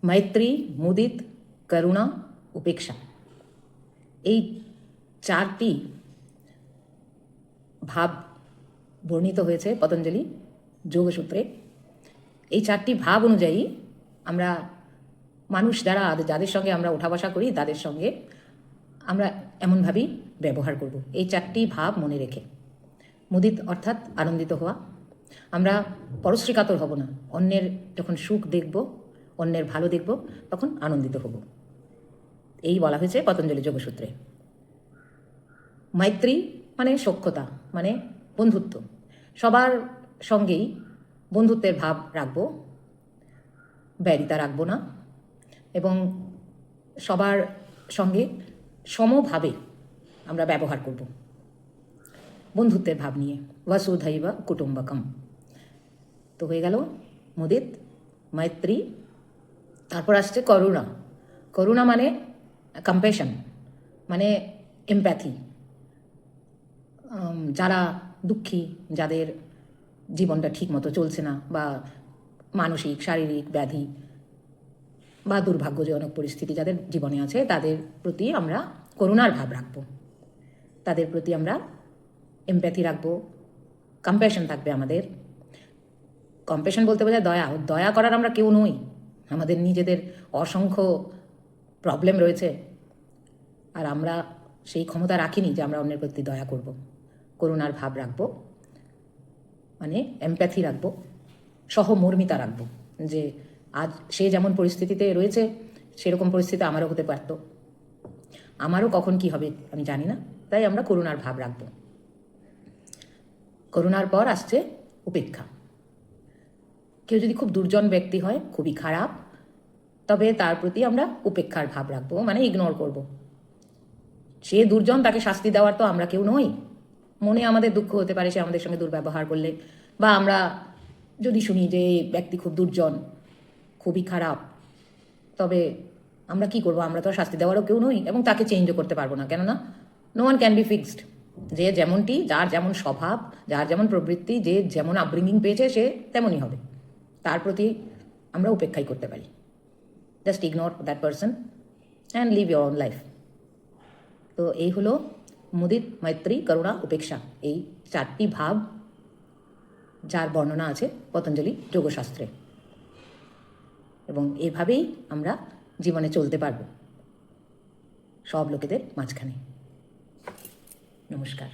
মৈত্রী, মুদিত, করুণা, উপেক্ষা, এই চারটি ভাব বর্ণিত হয়েছে পতঞ্জলি যোগসূত্রে। এই চারটি ভাব অনুযায়ী আমরা মানুষ যাদের সঙ্গে আমরা ওঠা বসা করি তাদের সঙ্গে আমরা এমনভাবেই ব্যবহার করব, এই চারটি ভাব মনে রেখে। মুদিত অর্থাৎ আনন্দিত হওয়া, আমরা পরশ্রীকাতর হব না, অন্যের যখন সুখ দেখব, অন্যের ভালো দেখব, তখন আনন্দিত হব, এই বলা হয়েছে পতঞ্জলি যোগসূত্রে। মৈত্রী মানে সখ্যতা, মানে বন্ধুত্ব, সবার সঙ্গেই বন্ধুত্বের ভাব রাখবো, ব্যারিতা রাখবো না, এবং সবার সঙ্গে সমভাবে আমরা ব্যবহার করব বন্ধুত্বের ভাব নিয়ে। বসুধৈব কুটুম্বকম। তো হয়ে গেল মুদিত, মৈত্রী। তারপর আসছে করুণা। করুণা মানে কম্প্যাশন, মানে এমপ্যাথি। যারা দুঃখী, যাদের জীবনটা ঠিক মতো চলছে না, বা মানসিক শারীরিক ব্যাধি বা দুর্ভাগ্যজনক পরিস্থিতি যাদের জীবনে আছে, তাদের প্রতি আমরা করুণার ভাব রাখবো, তাদের প্রতি আমরা এমপ্যাথি রাখবো, কম্প্যাশন থাকবে আমাদের। কম্প্যাশন বলতে বোঝায় দয়া। দয়া করার আমরা কেউ নই, আমাদের নিজেদের অসংখ্য প্রবলেম রয়েছে, আর আমরা সেই ক্ষমতা রাখিনি যে আমরা অন্যের প্রতি দয়া করব। করুণার ভাব রাখবো, মানে এমপ্যাথি রাখবো, সহমর্মিতা রাখবো, যে আজ সে যেমন পরিস্থিতিতে রয়েছে সেরকম পরিস্থিতি আমারও হতে পারত, আমারও কখন কি হবে আমি জানি না, তাই আমরা করুণার ভাব রাখব। করুণার পর আসছে উপেক্ষা। কেউ যদি খুব দুর্জন ব্যক্তি হয়, খুবই খারাপ, তবে তার প্রতি আমরা উপেক্ষার ভাব রাখবো, মানে ইগনোর করব। সে দুর্জন, তাকে শাস্তি দেওয়ার তো আমরা কেউ নই। মনে আমাদের দুঃখ হতে পারে সে আমাদের সঙ্গে দুর্ব্যবহার করলে, বা আমরা যদি শুনি যে এই ব্যক্তি খুব দুর্জন, খুবই খারাপ, তবে আমরা কি করব? আমরা তো শাস্তি দেওয়ারও কেউ নই, এবং তাকে চেঞ্জও করতে পারবো না, কেননা no one can be fixed. যে যেমনটি, যার যেমন স্বভাব, যার যেমন প্রবৃত্তি, যে যেমন আপব্রিঙ্গিং পেয়েছে সে তেমনই হবে, তার প্রতি আমরা উপেক্ষাই করতে পারি। Just ignore that person and live your own life. তো এই হলো মুদিত, মৈত্রী, করুণা, উপেক্ষা, এই চারটি ভাব যার বর্ণনা আছে পতঞ্জলি যোগশাস্ত্রে, এবং এভাবেই আমরা জীবনে চলতে পারব সব লোকেদের মাঝখানে। নমস্কার।